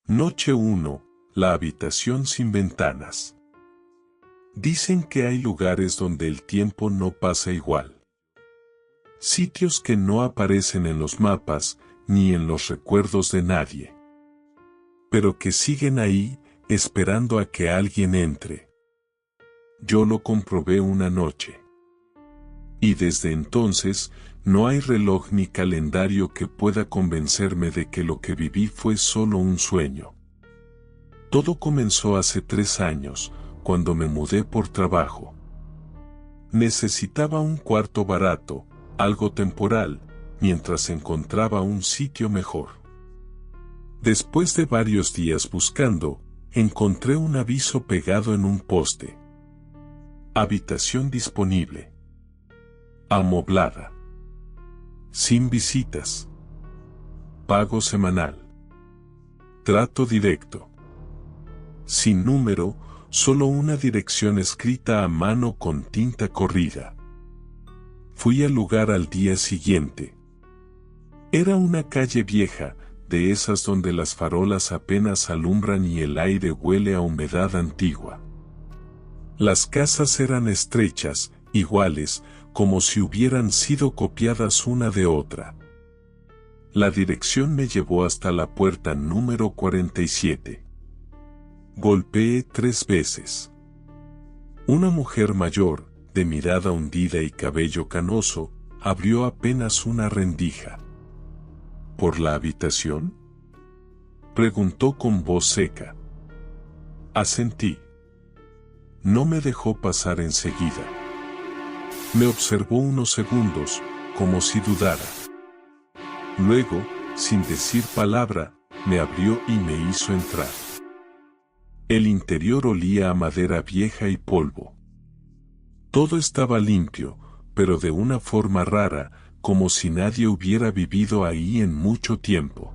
Noche 1. La habitación sin ventanas. Dicen que hay lugares donde el tiempo no pasa igual. Sitios que no aparecen en los mapas ni en los recuerdos de nadie. Pero que siguen ahí, esperando a que alguien entre. Yo lo comprobé una noche. Y desde entonces, no hay reloj ni calendario que pueda convencerme de que lo que viví fue solo un sueño. Todo comenzó hace 3 años, cuando me mudé por trabajo. Necesitaba un cuarto barato, algo temporal, mientras encontraba un sitio mejor. Después de varios días buscando, encontré un aviso pegado en un poste. Habitación disponible. Amoblada. Sin visitas. Pago semanal. Trato directo. Sin número, solo una dirección escrita a mano con tinta corrida. Fui al lugar al día siguiente. Era una calle vieja, de esas donde las farolas apenas alumbran y el aire huele a humedad antigua. Las casas eran estrechas, iguales, como si hubieran sido copiadas una de otra. La dirección me llevó hasta la puerta número 47. Golpeé 3 veces. Una mujer mayor, de mirada hundida y cabello canoso, abrió apenas una rendija. ¿Por la habitación?, preguntó con voz seca. Asentí. No me dejó pasar enseguida. Me observó unos segundos, como si dudara. Luego, sin decir palabra, me abrió y me hizo entrar. El interior olía a madera vieja y polvo. Todo estaba limpio, pero de una forma rara, como si nadie hubiera vivido ahí en mucho tiempo.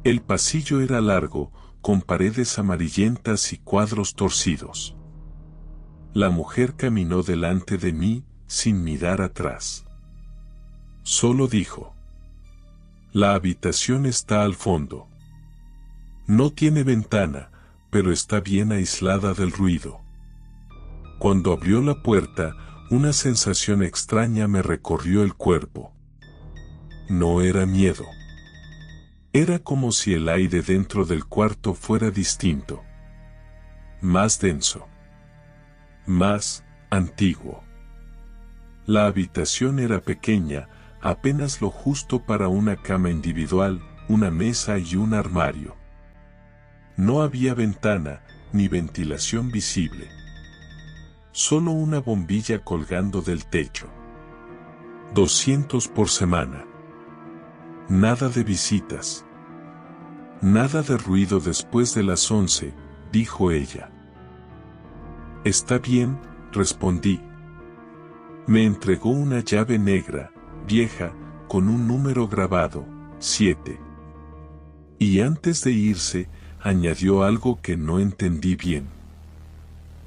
El pasillo era largo, con paredes amarillentas y cuadros torcidos. La mujer caminó delante de mí, sin mirar atrás. Solo dijo: la habitación está al fondo. No tiene ventana, pero está bien aislada del ruido. Cuando abrió la puerta, una sensación extraña me recorrió el cuerpo. No era miedo. Era como si el aire dentro del cuarto fuera distinto. Más denso. Más antiguo. La habitación era pequeña, apenas lo justo para una cama individual, una mesa y un armario. No había ventana, ni ventilación visible. Solo una bombilla colgando del techo. 200 por semana. Nada de visitas. Nada de ruido después de las 11, dijo ella. Está bien, respondí. Me entregó una llave negra, vieja, con un número grabado, 7. Y antes de irse, añadió algo que no entendí bien.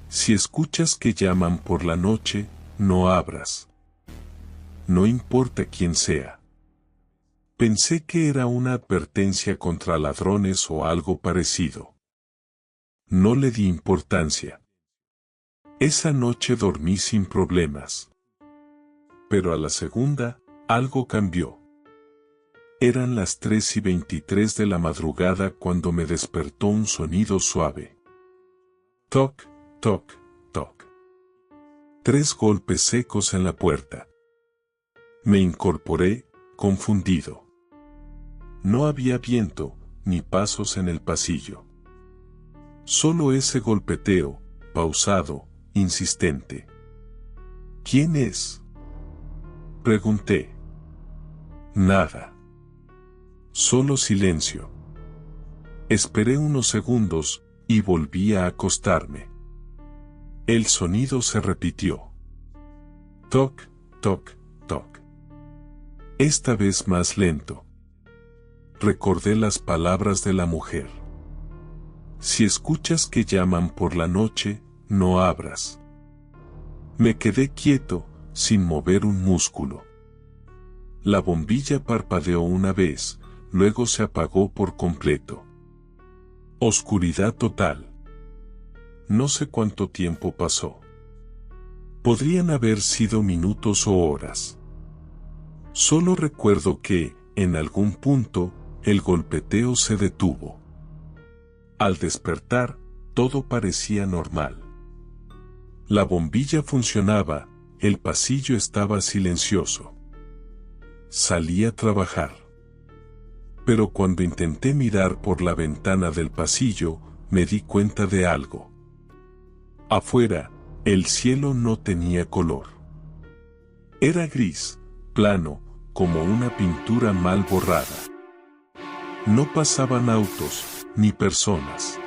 Si escuchas que llaman por la noche, no abras. No importa quién sea. Pensé que era una advertencia contra ladrones o algo parecido. No le di importancia. Esa noche dormí sin problemas. Pero a la segunda, algo cambió. Eran las 3:23 de la madrugada cuando me despertó un sonido suave. Toc, toc, toc. 3 golpes secos en la puerta. Me incorporé, confundido. No había viento, ni pasos en el pasillo. Solo ese golpeteo, pausado, insistente. ¿Quién es?, pregunté. Nada. Solo silencio. Esperé unos segundos, y volví a acostarme. El sonido se repitió. Toc, toc, toc. Esta vez más lento. Recordé las palabras de la mujer. Si escuchas que llaman por la noche, no abras. Me quedé quieto, sin mover un músculo. La bombilla parpadeó una vez, luego se apagó por completo. Oscuridad total. No sé cuánto tiempo pasó. Podrían haber sido minutos o horas. Solo recuerdo que, en algún punto, el golpeteo se detuvo. Al despertar, todo parecía normal. La bombilla funcionaba, el pasillo estaba silencioso. Salí a trabajar. Pero cuando intenté mirar por la ventana del pasillo, me di cuenta de algo. Afuera, el cielo no tenía color. Era gris, plano, como una pintura mal borrada. No pasaban autos, ni personas.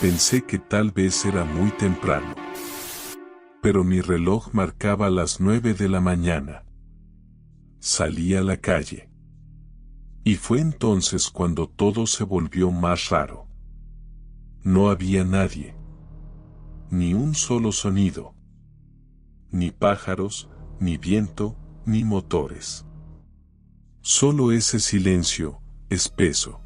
Pensé que tal vez era muy temprano. Pero mi reloj marcaba las 9 de la mañana. Salí a la calle. Y fue entonces cuando todo se volvió más raro. No había nadie. Ni un solo sonido. Ni pájaros, ni viento, ni motores. Solo ese silencio, espeso.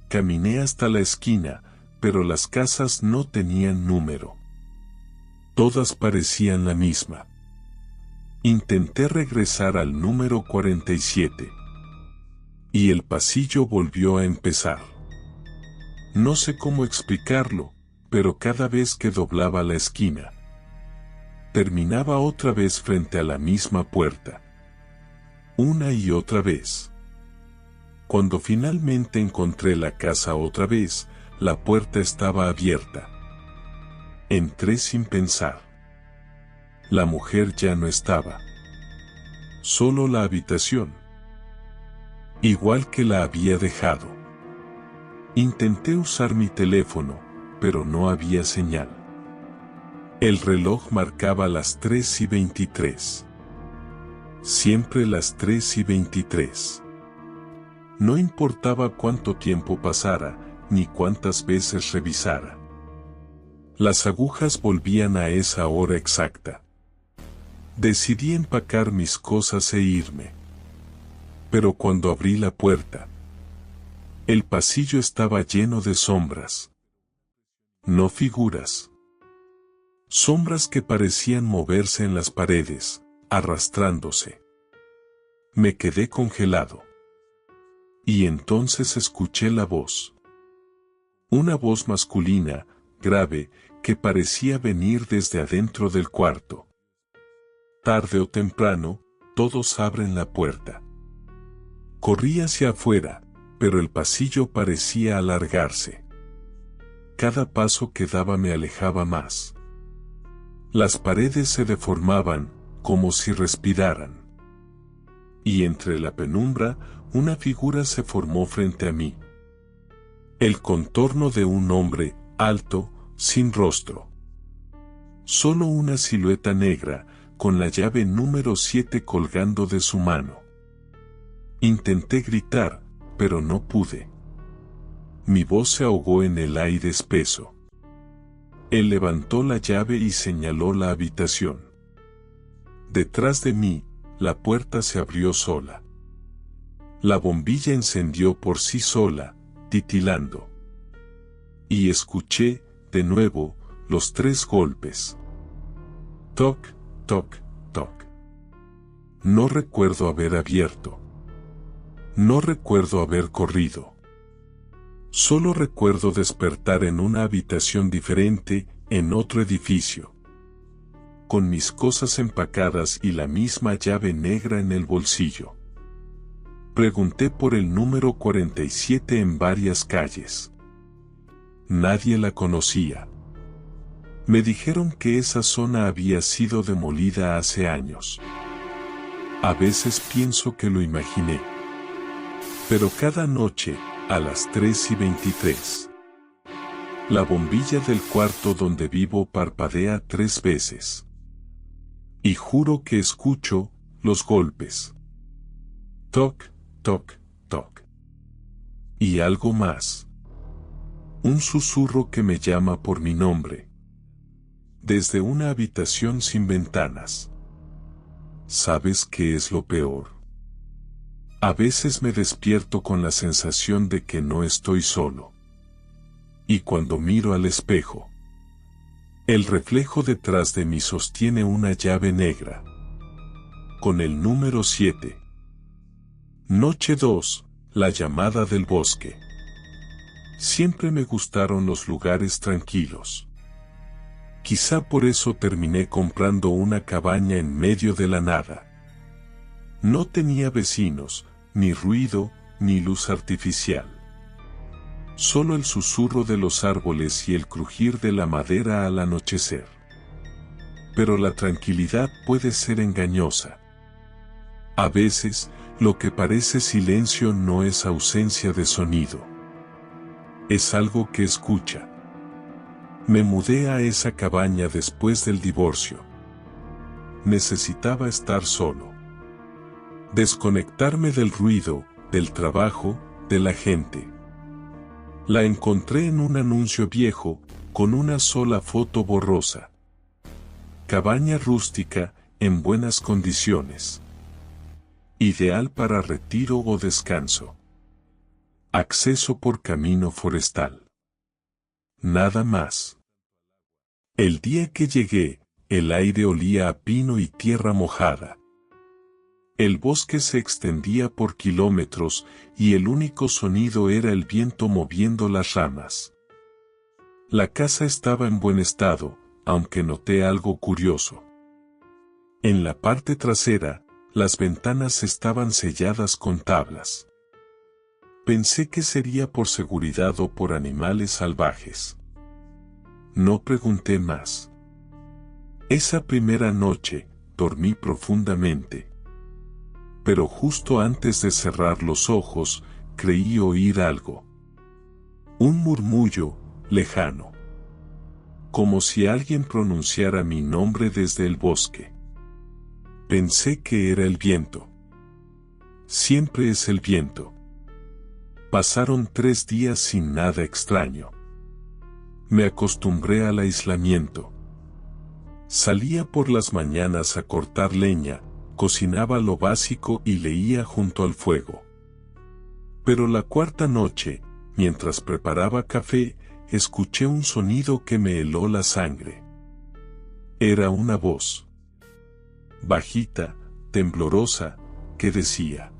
Caminé hasta la esquina, pero las casas no tenían número. Todas parecían la misma. Intenté regresar al número 47. Y el pasillo volvió a empezar. No sé cómo explicarlo, pero cada vez que doblaba la esquina, terminaba otra vez frente a la misma puerta. Una y otra vez. Cuando finalmente encontré la casa otra vez, la puerta estaba abierta. Entré sin pensar. La mujer ya no estaba. Solo la habitación. Igual que la había dejado. Intenté usar mi teléfono, pero no había señal. El reloj marcaba las 3:23. Siempre las 3:23. No importaba cuánto tiempo pasara, ni cuántas veces revisara. Las agujas volvían a esa hora exacta. Decidí empacar mis cosas e irme. Pero cuando abrí la puerta, el pasillo estaba lleno de sombras. No figuras. Sombras que parecían moverse en las paredes, arrastrándose. Me quedé congelado. Y entonces escuché la voz. Una voz masculina, grave, que parecía venir desde adentro del cuarto. Tarde o temprano, todos abren la puerta. Corrí hacia afuera, pero el pasillo parecía alargarse. Cada paso que daba me alejaba más. Las paredes se deformaban, como si respiraran. Y entre la penumbra, una figura se formó frente a mí. El contorno de un hombre, alto, sin rostro. Solo una silueta negra, con la llave número 7 colgando de su mano. Intenté gritar, pero no pude. Mi voz se ahogó en el aire espeso. Él levantó la llave y señaló la habitación. Detrás de mí, la puerta se abrió sola. La bombilla encendió por sí sola, titilando. Y escuché, de nuevo, los 3 golpes. Toc, toc, toc. No recuerdo haber abierto. No recuerdo haber corrido. Solo recuerdo despertar en una habitación diferente, en otro edificio. Con mis cosas empacadas y la misma llave negra en el bolsillo. Pregunté por el número 47 en varias calles. Nadie la conocía. Me dijeron que esa zona había sido demolida hace años. A veces pienso que lo imaginé. Pero cada noche, a las 3:23, la bombilla del cuarto donde vivo parpadea 3 veces. Y juro que escucho los golpes. Toc, toc, toc. Y algo más. Un susurro que me llama por mi nombre. Desde una habitación sin ventanas. ¿Sabes qué es lo peor? A veces me despierto con la sensación de que no estoy solo. Y cuando miro al espejo, el reflejo detrás de mí sostiene una llave negra, con el número 7. Noche 2, la llamada del bosque. Siempre me gustaron los lugares tranquilos. Quizá por eso terminé comprando una cabaña en medio de la nada. No tenía vecinos, ni ruido, ni luz artificial. Solo el susurro de los árboles y el crujir de la madera al anochecer. Pero la tranquilidad puede ser engañosa. A veces, lo que parece silencio no es ausencia de sonido. Es algo que escucha. Me mudé a esa cabaña después del divorcio. Necesitaba estar solo. Desconectarme del ruido, del trabajo, de la gente. La encontré en un anuncio viejo, con una sola foto borrosa. Cabaña rústica, en buenas condiciones. Ideal para retiro o descanso. Acceso por camino forestal. Nada más. El día que llegué, el aire olía a pino y tierra mojada. El bosque se extendía por kilómetros y el único sonido era el viento moviendo las ramas. La casa estaba en buen estado, aunque noté algo curioso. En la parte trasera, las ventanas estaban selladas con tablas. Pensé que sería por seguridad o por animales salvajes. No pregunté más. Esa primera noche, dormí profundamente. Pero justo antes de cerrar los ojos, creí oír algo. Un murmullo, lejano. Como si alguien pronunciara mi nombre desde el bosque. Pensé que era el viento. Siempre es el viento. Pasaron 3 días sin nada extraño. Me acostumbré al aislamiento. Salía por las mañanas a cortar leña, cocinaba lo básico y leía junto al fuego. Pero la cuarta noche, mientras preparaba café, escuché un sonido que me heló la sangre. Era una voz. Bajita, temblorosa, que decía: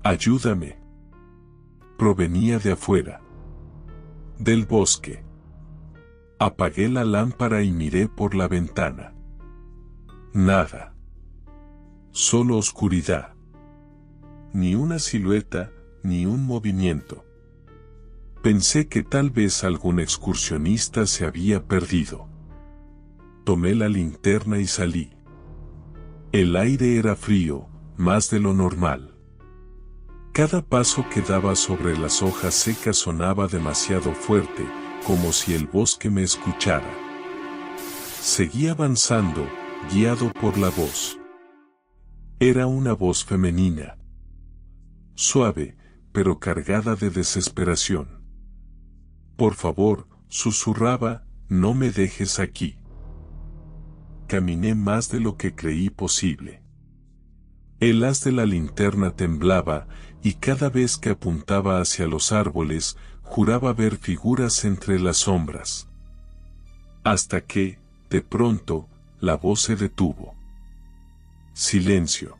«Ayúdame». Provenía de afuera. Del bosque. Apagué la lámpara y miré por la ventana. Nada. Solo oscuridad. Ni una silueta, ni un movimiento. Pensé que tal vez algún excursionista se había perdido. Tomé la linterna y salí. El aire era frío, más de lo normal. Cada paso que daba sobre las hojas secas sonaba demasiado fuerte, como si el bosque me escuchara. Seguí avanzando, guiado por la voz. Era una voz femenina. Suave, pero cargada de desesperación. «Por favor», susurraba, «no me dejes aquí». Caminé más de lo que creí posible. El haz de la linterna temblaba, y cada vez que apuntaba hacia los árboles, juraba ver figuras entre las sombras. Hasta que, de pronto, la voz se detuvo. Silencio.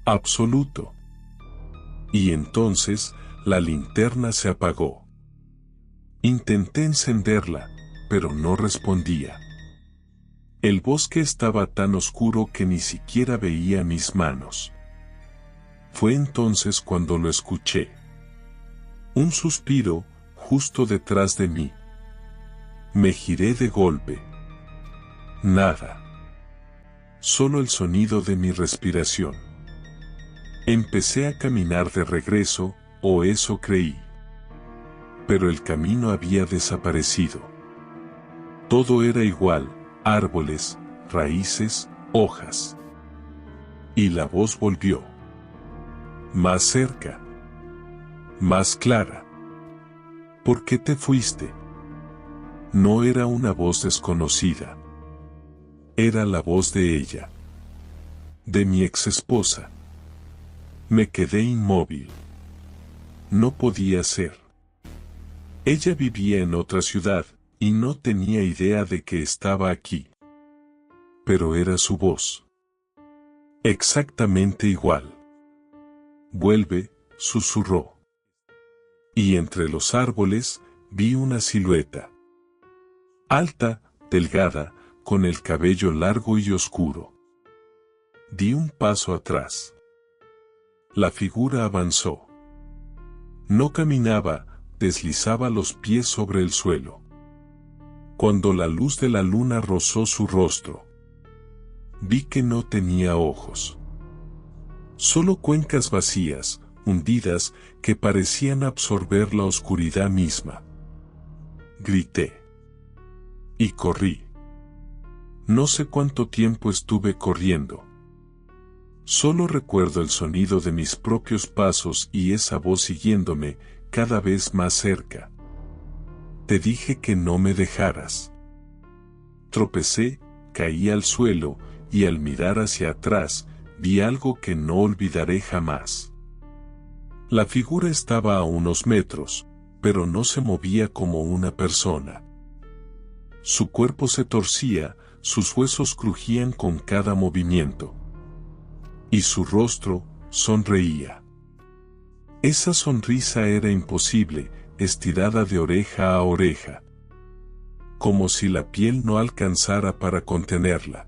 Absoluto. Y entonces, la linterna se apagó. Intenté encenderla, pero no respondía. El bosque estaba tan oscuro que ni siquiera veía mis manos. Fue entonces cuando lo escuché. Un suspiro, justo detrás de mí. Me giré de golpe. Nada. Solo el sonido de mi respiración. Empecé a caminar de regreso, o eso creí. Pero el camino había desaparecido. Todo era igual, árboles, raíces, hojas. Y la voz volvió. Más cerca. Más clara. ¿Por qué te fuiste? No era una voz desconocida. Era la voz de ella. De mi exesposa. Me quedé inmóvil. No podía ser. Ella vivía en otra ciudad, y no tenía idea de que estaba aquí. Pero era su voz. Exactamente igual. Vuelve, susurró. Y entre los árboles, vi una silueta. Alta, delgada, con el cabello largo y oscuro. Di un paso atrás. La figura avanzó. No caminaba, deslizaba los pies sobre el suelo. Cuando la luz de la luna rozó su rostro, vi que no tenía ojos. Solo cuencas vacías, hundidas, que parecían absorber la oscuridad misma. Grité. Y corrí. No sé cuánto tiempo estuve corriendo. Solo recuerdo el sonido de mis propios pasos y esa voz siguiéndome, cada vez más cerca. Te dije que no me dejaras. Tropecé, caí al suelo, y al mirar hacia atrás, vi algo que no olvidaré jamás. La figura estaba a unos metros, pero no se movía como una persona. Su cuerpo se torcía, sus huesos crujían con cada movimiento. Y su rostro sonreía. Esa sonrisa era imposible, estirada de oreja a oreja. Como si la piel no alcanzara para contenerla.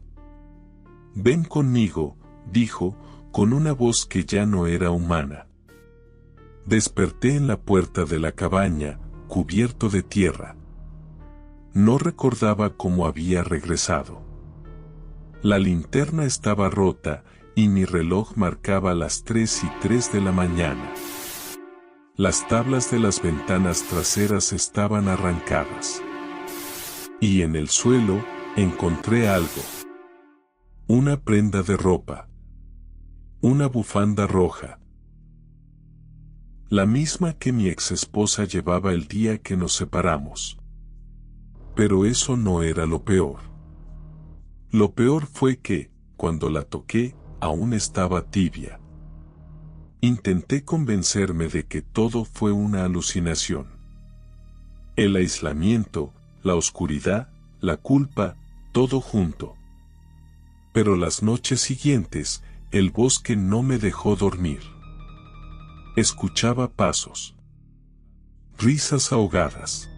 Ven conmigo, dijo, con una voz que ya no era humana. Desperté en la puerta de la cabaña, cubierto de tierra. No recordaba cómo había regresado. La linterna estaba rota, y mi reloj marcaba las 3:03 de la mañana. Las tablas de las ventanas traseras estaban arrancadas. Y en el suelo, encontré algo. Una prenda de ropa. Una bufanda roja. La misma que mi exesposa llevaba el día que nos separamos. Pero eso no era lo peor. Lo peor fue que, cuando la toqué, aún estaba tibia. Intenté convencerme de que todo fue una alucinación. El aislamiento, la oscuridad, la culpa, todo junto. Pero las noches siguientes, el bosque no me dejó dormir. Escuchaba pasos. Risas ahogadas.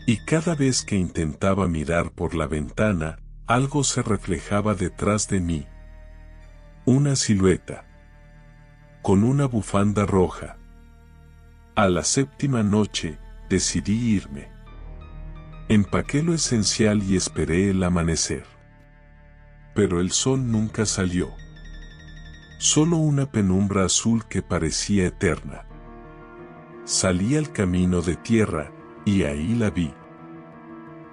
Y cada vez que intentaba mirar por la ventana, algo se reflejaba detrás de mí. Una silueta. Con una bufanda roja. A la 7ª noche, decidí irme. Empaqué lo esencial y esperé el amanecer. Pero el sol nunca salió. Solo una penumbra azul que parecía eterna. Salí al camino de tierra, y ahí la vi.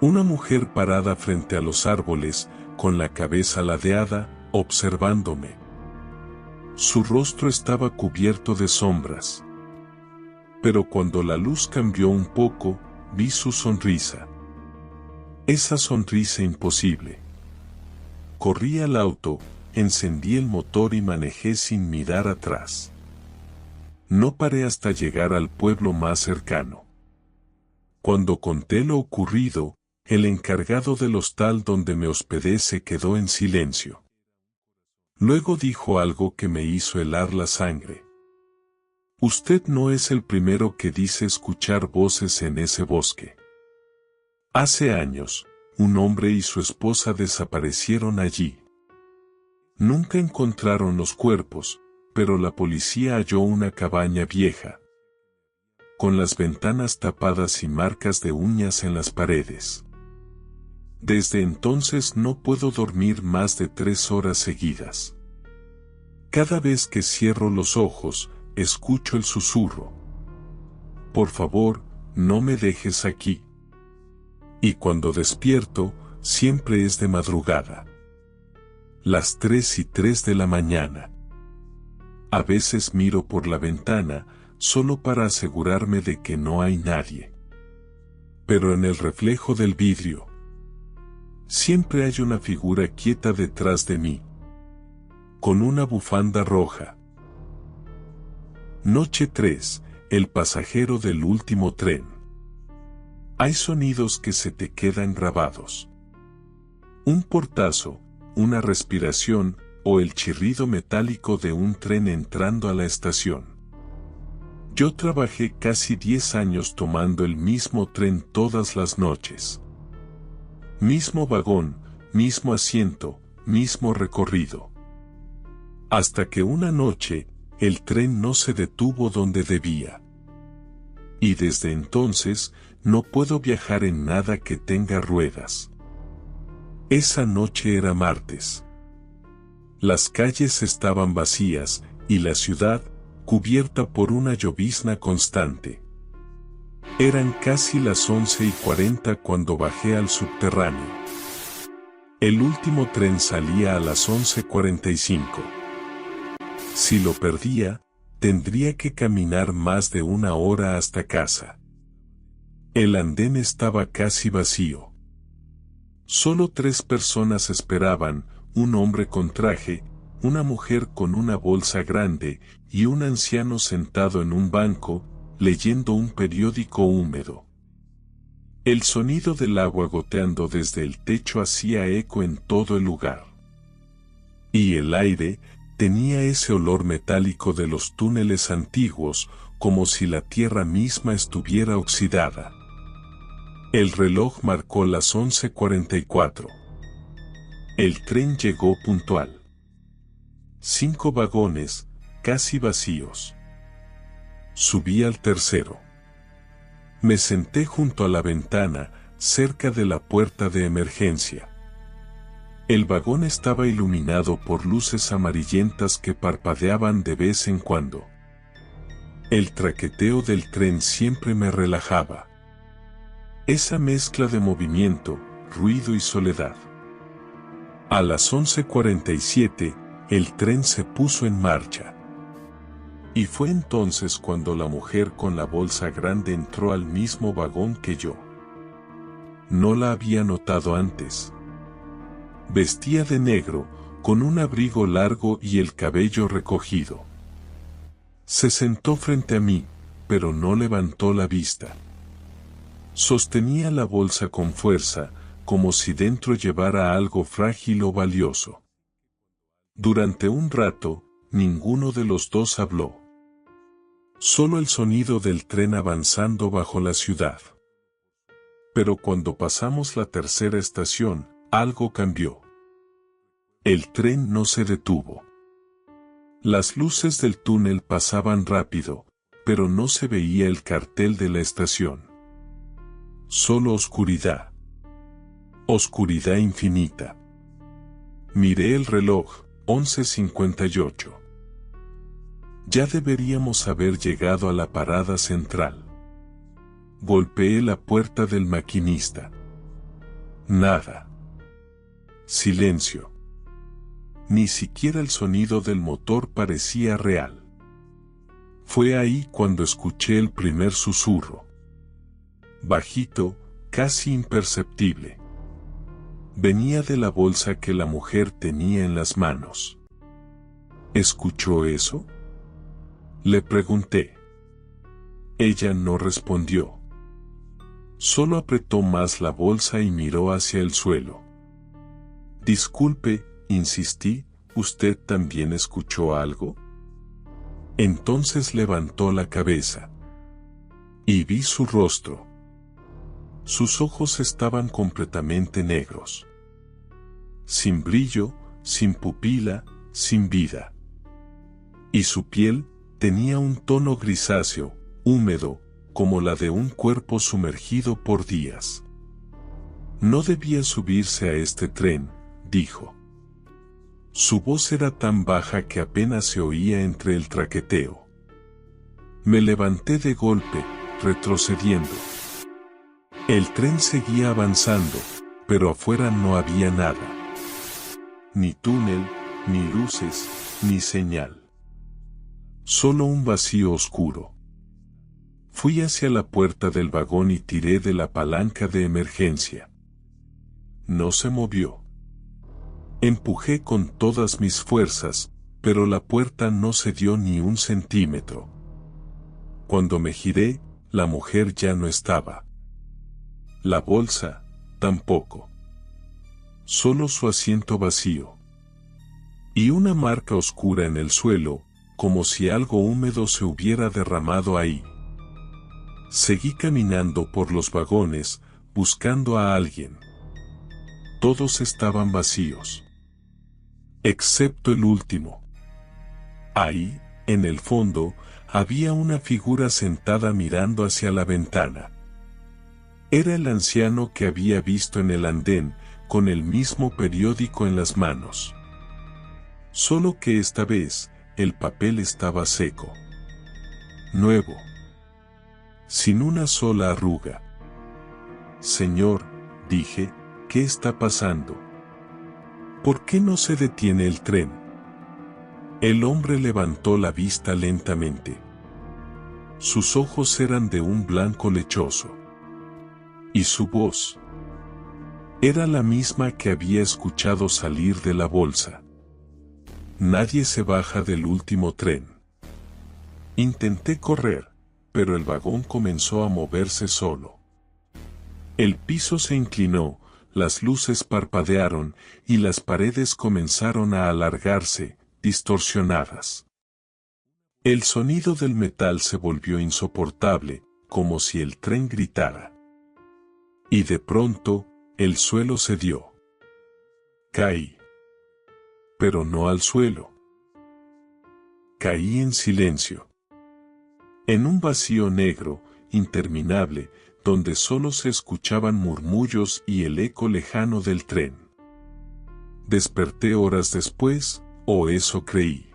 Una mujer parada frente a los árboles, con la cabeza ladeada, observándome. Su rostro estaba cubierto de sombras. Pero cuando la luz cambió un poco, vi su sonrisa. Esa sonrisa imposible. Corrí al auto, encendí el motor y manejé sin mirar atrás. No paré hasta llegar al pueblo más cercano. Cuando conté lo ocurrido, el encargado del hostal donde me hospedé se quedó en silencio. Luego dijo algo que me hizo helar la sangre. Usted no es el primero que dice escuchar voces en ese bosque. Hace años, un hombre y su esposa desaparecieron allí. Nunca encontraron los cuerpos, pero la policía halló una cabaña vieja, con las ventanas tapadas y marcas de uñas en las paredes. Desde entonces no puedo dormir más de 3 horas seguidas. Cada vez que cierro los ojos, escucho el susurro. Por favor, no me dejes aquí. Y cuando despierto, siempre es de madrugada. Las 3:03 de la mañana. A veces miro por la ventana, solo para asegurarme de que no hay nadie. Pero en el reflejo del vidrio, siempre hay una figura quieta detrás de mí, con una bufanda roja. Noche 3, el pasajero del último tren. Hay sonidos que se te quedan grabados. Un portazo, una respiración, o el chirrido metálico de un tren entrando a la estación. Yo trabajé casi 10 años tomando el mismo tren todas las noches. Mismo vagón, mismo asiento, mismo recorrido. Hasta que una noche, el tren no se detuvo donde debía. Y desde entonces, no puedo viajar en nada que tenga ruedas. Esa noche era martes. Las calles estaban vacías, y la ciudad, cubierta por una llovizna constante. Eran casi las 11:40 cuando bajé al subterráneo. El último tren salía a las 11:45. Si lo perdía, tendría que caminar más de una hora hasta casa. El andén estaba casi vacío. Solo 3 personas esperaban, un hombre con traje, una mujer con una bolsa grande y un anciano sentado en un banco, leyendo un periódico húmedo. El sonido del agua goteando desde el techo hacía eco en todo el lugar. Y el aire tenía ese olor metálico de los túneles antiguos, como si la tierra misma estuviera oxidada. El reloj marcó las 11:44. El tren llegó puntual. 5 vagones, casi vacíos. Subí al tercero. Me senté junto a la ventana, cerca de la puerta de emergencia. El vagón estaba iluminado por luces amarillentas que parpadeaban de vez en cuando. El traqueteo del tren siempre me relajaba. Esa mezcla de movimiento, ruido y soledad. A las 11:47, el tren se puso en marcha. Y fue entonces cuando la mujer con la bolsa grande entró al mismo vagón que yo. No la había notado antes. Vestía de negro, con un abrigo largo y el cabello recogido. Se sentó frente a mí, pero no levantó la vista. Sostenía la bolsa con fuerza, como si dentro llevara algo frágil o valioso. Durante un rato, ninguno de los dos habló. Solo el sonido del tren avanzando bajo la ciudad. Pero cuando pasamos la tercera estación, algo cambió. El tren no se detuvo. Las luces del túnel pasaban rápido, pero no se veía el cartel de la estación. Solo oscuridad. Oscuridad infinita. Miré el reloj, 11:58. Ya deberíamos haber llegado a la parada central. Golpeé la puerta del maquinista. Nada. Silencio. Ni siquiera el sonido del motor parecía real. Fue ahí cuando escuché el primer susurro. Bajito, casi imperceptible. Venía de la bolsa que la mujer tenía en las manos. ¿Escuchó eso?, le pregunté. Ella no respondió. Solo apretó más la bolsa y miró hacia el suelo. Disculpe, insistí, ¿usted también escuchó algo? Entonces levantó la cabeza. Y vi su rostro. Sus ojos estaban completamente negros. Sin brillo, sin pupila, sin vida. Y su piel tenía un tono grisáceo, húmedo, como la de un cuerpo sumergido por días. No debía subirse a este tren, dijo. Su voz era tan baja que apenas se oía entre el traqueteo. Me levanté de golpe, retrocediendo. El tren seguía avanzando, pero afuera no había nada. Ni túnel, ni luces, ni señal. Solo un vacío oscuro. Fui hacia la puerta del vagón y tiré de la palanca de emergencia. No se movió. Empujé con todas mis fuerzas, pero la puerta no cedió ni un centímetro. Cuando me giré, la mujer ya no estaba. La bolsa, tampoco. Solo su asiento vacío. Y una marca oscura en el suelo, como si algo húmedo se hubiera derramado ahí. Seguí caminando por los vagones, buscando a alguien. Todos estaban vacíos. Excepto el último. Ahí, en el fondo, había una figura sentada mirando hacia la ventana. Era el anciano que había visto en el andén, con el mismo periódico en las manos. Solo que esta vez, el papel estaba seco. Nuevo. Sin una sola arruga. Señor, dije, ¿qué está pasando? ¿Por qué no se detiene el tren? El hombre levantó la vista lentamente. Sus ojos eran de un blanco lechoso. Y su voz era la misma que había escuchado salir de la bolsa. Nadie se baja del último tren. Intenté correr, pero el vagón comenzó a moverse solo. El piso se inclinó, las luces parpadearon y las paredes comenzaron a alargarse, distorsionadas. El sonido del metal se volvió insoportable, como si el tren gritara. Y de pronto, el suelo cedió. Caí. Pero no al suelo. Caí en silencio. En un vacío negro, interminable, donde solo se escuchaban murmullos y el eco lejano del tren. Desperté horas después, o eso creí.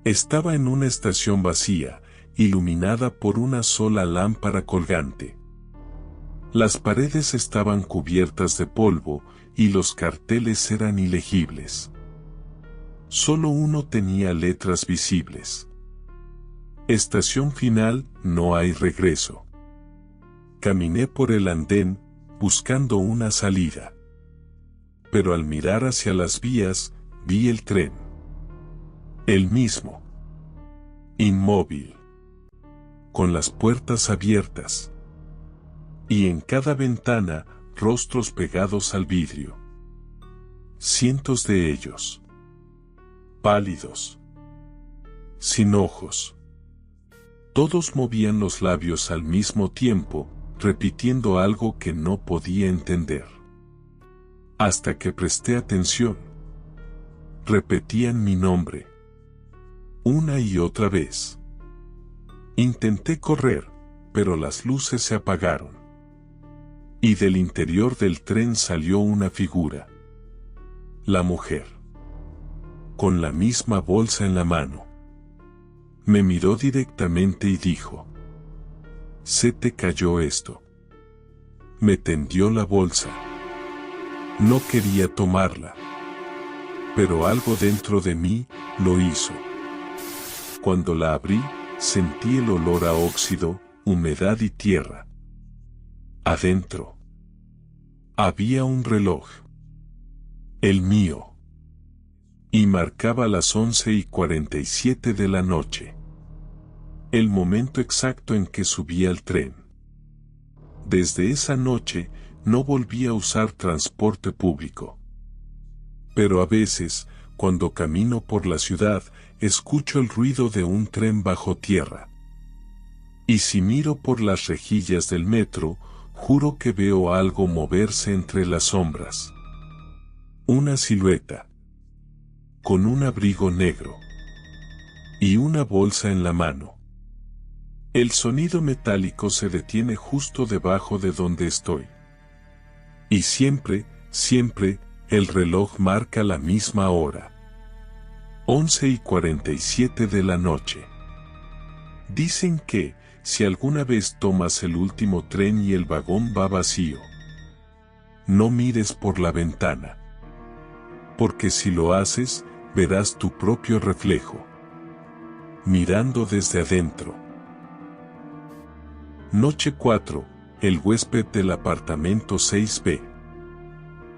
Estaba en una estación vacía, iluminada por una sola lámpara colgante. Las paredes estaban cubiertas de polvo, y los carteles eran ilegibles. Solo uno tenía letras visibles. Estación final, no hay regreso. Caminé por el andén, buscando una salida. Pero al mirar hacia las vías, vi el tren. El mismo. Inmóvil. Con las puertas abiertas. Y en cada ventana, rostros pegados al vidrio. Cientos de ellos. Pálidos. Sin ojos. Todos movían los labios al mismo tiempo, repitiendo algo que no podía entender. Hasta que presté atención. Repetían mi nombre. Una y otra vez. Intenté correr, pero las luces se apagaron. Y del interior del tren salió una figura. La mujer. Con la misma bolsa en la mano. Me miró directamente y dijo: «Se te cayó esto». Me tendió la bolsa. No quería tomarla. Pero algo dentro de mí lo hizo. Cuando la abrí, sentí el olor a óxido, humedad y tierra. Adentro había un reloj. El mío. Y marcaba las 11:47 de la noche. El momento exacto en que subí al tren. Desde esa noche, no volví a usar transporte público. Pero a veces, cuando camino por la ciudad, escucho el ruido de un tren bajo tierra. Y si miro por las rejillas del metro, juro que veo algo moverse entre las sombras. Una silueta. Con un abrigo negro. Y una bolsa en la mano. El sonido metálico se detiene justo debajo de donde estoy. Y siempre, el reloj marca la misma hora. 11:47 de la noche. Dicen que, si alguna vez tomas el último tren y el vagón va vacío, no mires por la ventana. Porque si lo haces, verás tu propio reflejo. Mirando desde adentro. Noche 4, el huésped del apartamento 6B.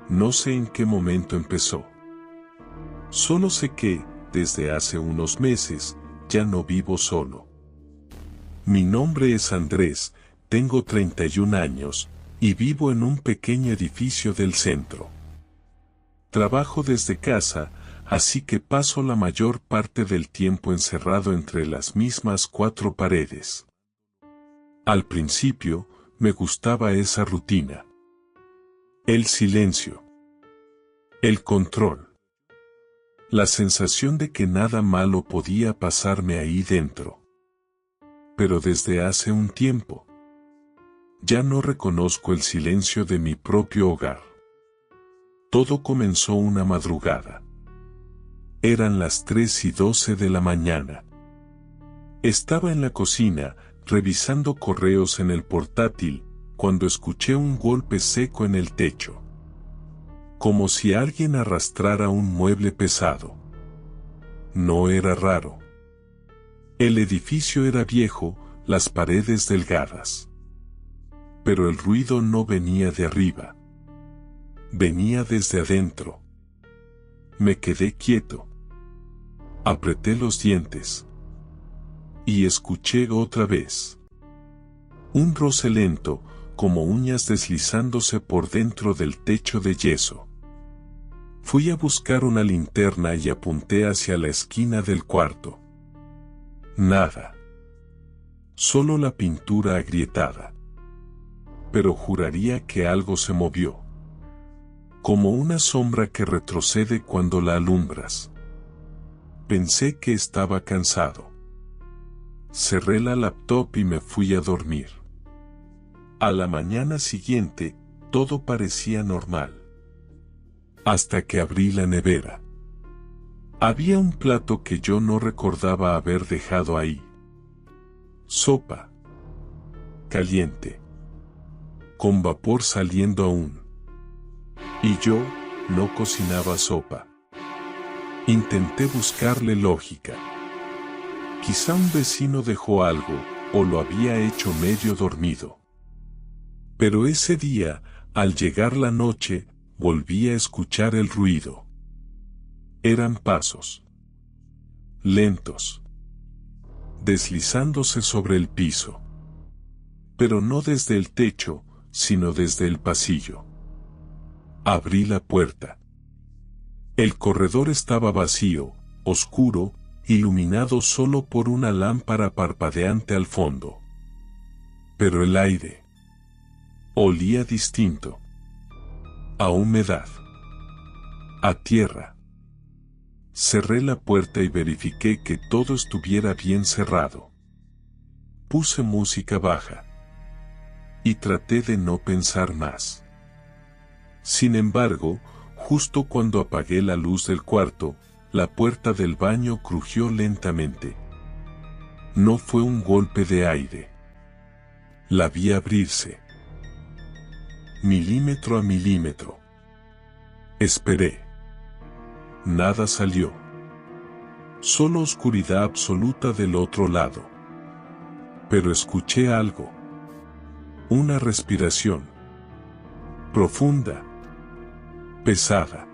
No sé en qué momento empezó. Solo sé que, desde hace unos meses, ya no vivo solo. Mi nombre es Andrés, tengo 31 años, y vivo en un pequeño edificio del centro. Trabajo desde casa, así que paso la mayor parte del tiempo encerrado entre las mismas 4 paredes. Al principio, me gustaba esa rutina. El silencio. El control. La sensación de que nada malo podía pasarme ahí dentro. Pero desde hace un tiempo, ya no reconozco el silencio de mi propio hogar. Todo comenzó una madrugada. Eran las 3:12 de la mañana. Estaba en la cocina, revisando correos en el portátil, cuando escuché un golpe seco en el techo. Como si alguien arrastrara un mueble pesado. No era raro. El edificio era viejo, las paredes delgadas. Pero el ruido no venía de arriba. Venía desde adentro. Me quedé quieto. Apreté los dientes. Y escuché otra vez. Un roce lento, como uñas deslizándose por dentro del techo de yeso. Fui a buscar una linterna y apunté hacia la esquina del cuarto. Nada. Solo la pintura agrietada. Pero juraría que algo se movió. Como una sombra que retrocede cuando la alumbras. Pensé que estaba cansado. Cerré la laptop y me fui a dormir. A la mañana siguiente, todo parecía normal. Hasta que abrí la nevera. Había un plato que yo no recordaba haber dejado ahí. Sopa. Caliente. Con vapor saliendo aún. Y yo, no cocinaba sopa. Intenté buscarle lógica. Quizá un vecino dejó algo, o lo había hecho medio dormido. Pero ese día, al llegar la noche, volví a escuchar el ruido. Eran pasos. Lentos. Deslizándose sobre el piso. Pero no desde el techo, sino desde el pasillo. Abrí la puerta. El corredor estaba vacío, oscuro, iluminado solo por una lámpara parpadeante al fondo. Pero el aire olía distinto. A humedad. A tierra. Cerré la puerta y verifiqué que todo estuviera bien cerrado. Puse música baja. Y traté de no pensar más. Sin embargo, justo cuando apagué la luz del cuarto, la puerta del baño crujió lentamente. No fue un golpe de aire. La vi abrirse. Milímetro a milímetro. Esperé. Nada salió. Solo oscuridad absoluta del otro lado. Pero escuché algo. Una respiración. Profunda. Pesada.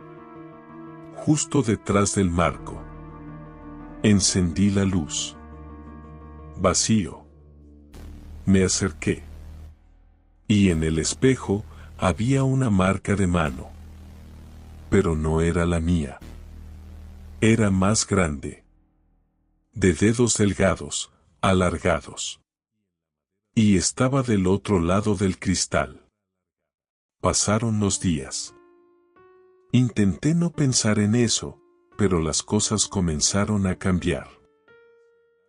Justo detrás del marco. Encendí la luz. Vacío. Me acerqué. Y en el espejo había una marca de mano. Pero no era la mía. Era más grande. De dedos delgados, alargados. Y estaba del otro lado del cristal. Pasaron los días. Intenté no pensar en eso, pero las cosas comenzaron a cambiar.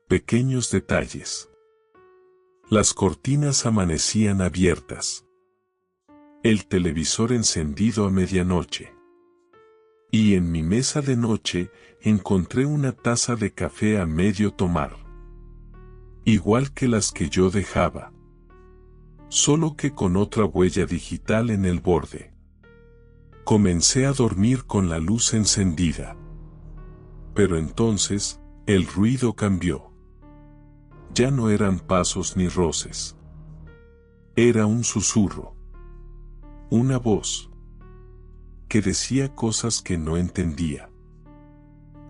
Pequeños detalles. Las cortinas amanecían abiertas. El televisor encendido a medianoche. Y en mi mesa de noche encontré una taza de café a medio tomar. Igual que las que yo dejaba. Solo que con otra huella digital en el borde. Comencé a dormir con la luz encendida. Pero entonces, el ruido cambió. Ya no eran pasos ni roces. Era un susurro. Una voz. Que decía cosas que no entendía.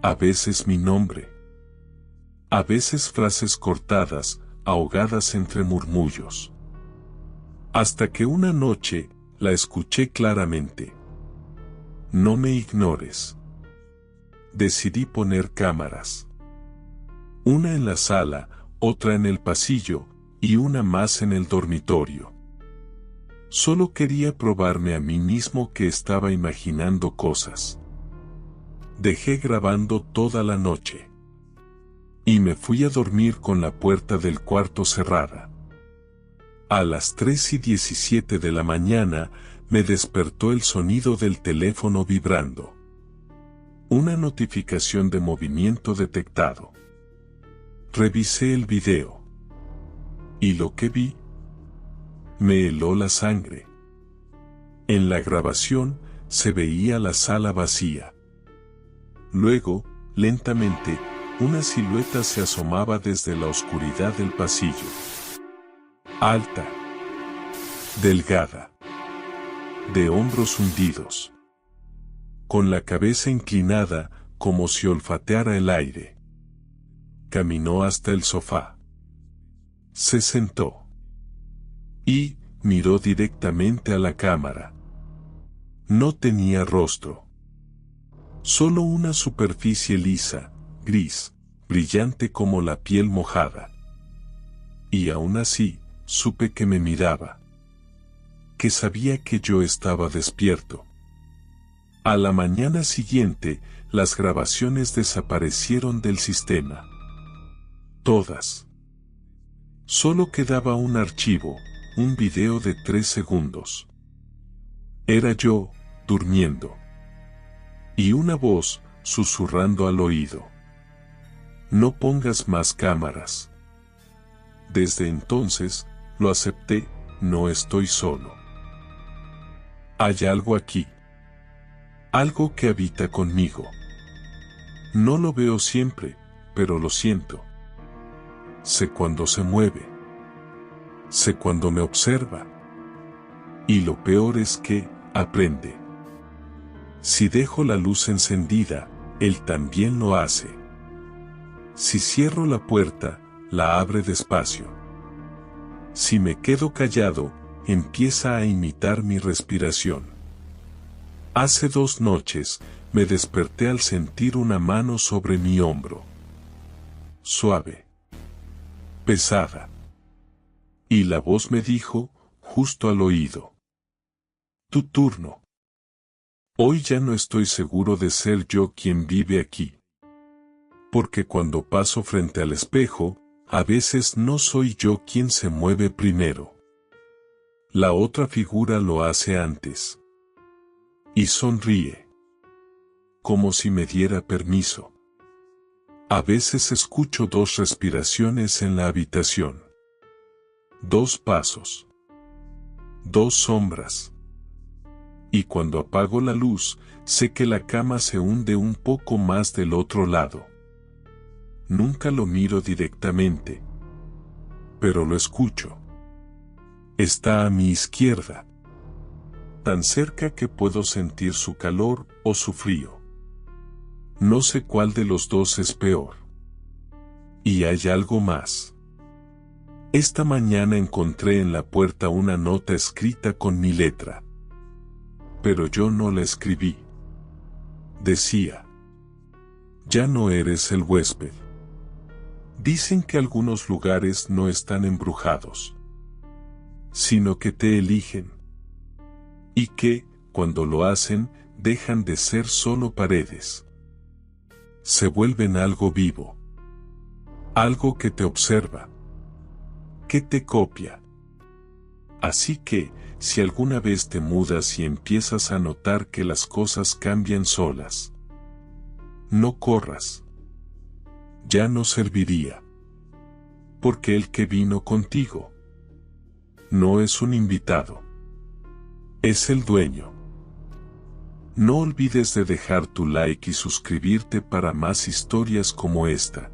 A veces mi nombre. A veces frases cortadas, ahogadas entre murmullos. Hasta que una noche, la escuché claramente. No me ignores. Decidí poner cámaras. Una en la sala, otra en el pasillo, y una más en el dormitorio. Solo quería probarme a mí mismo que estaba imaginando cosas. Dejé grabando toda la noche. Y me fui a dormir con la puerta del cuarto cerrada. A las 3:17 de la mañana, me despertó el sonido del teléfono vibrando. Una notificación de movimiento detectado. Revisé el video. Y lo que vi me heló la sangre. En la grabación se veía la sala vacía. Luego, lentamente, una silueta se asomaba desde la oscuridad del pasillo. Alta, delgada, de hombros hundidos, con la cabeza inclinada como si olfateara el aire. Caminó hasta el sofá. Se sentó. Y miró directamente a la cámara. No tenía rostro. Solo una superficie lisa, gris, brillante como la piel mojada. Y aún así, supe que me miraba. Que sabía que yo estaba despierto. A la mañana siguiente, las grabaciones desaparecieron del sistema. Todas. Solo quedaba un archivo, un video de 3 segundos. Era yo, durmiendo. Y una voz, susurrando al oído. No pongas más cámaras. Desde entonces, lo acepté, no estoy solo. Hay algo aquí. Algo que habita conmigo. No lo veo siempre, pero lo siento. Sé cuando se mueve. Sé cuando me observa. Y lo peor es que, aprende. Si dejo la luz encendida, él también lo hace. Si cierro la puerta, la abre despacio. Si me quedo callado, empieza a imitar mi respiración. Hace 2 noches, me desperté al sentir una mano sobre mi hombro. Suave. Pesada. Y la voz me dijo, justo al oído. Tu turno. Hoy ya no estoy seguro de ser yo quien vive aquí. Porque cuando paso frente al espejo, a veces no soy yo quien se mueve primero. La otra figura lo hace antes. Y sonríe. Como si me diera permiso. A veces escucho 2 respiraciones en la habitación. 2 pasos. 2 sombras. Y cuando apago la luz, sé que la cama se hunde un poco más del otro lado. Nunca lo miro directamente. Pero lo escucho. Está a mi izquierda. Tan cerca que puedo sentir su calor o su frío. No sé cuál de los 2 es peor. Y hay algo más. Esta mañana encontré en la puerta una nota escrita con mi letra. Pero yo no la escribí. Decía: ya no eres el huésped. Dicen que algunos lugares no están embrujados, sino que te eligen. Y que, cuando lo hacen, dejan de ser solo paredes. Se vuelven algo vivo. Algo que te observa. Que te copia. Así que, si alguna vez te mudas y empiezas a notar que las cosas cambian solas, no corras. Ya no serviría. Porque el que vino contigo no es un invitado. Es el dueño. No olvides de dejar tu like y suscribirte para más historias como esta.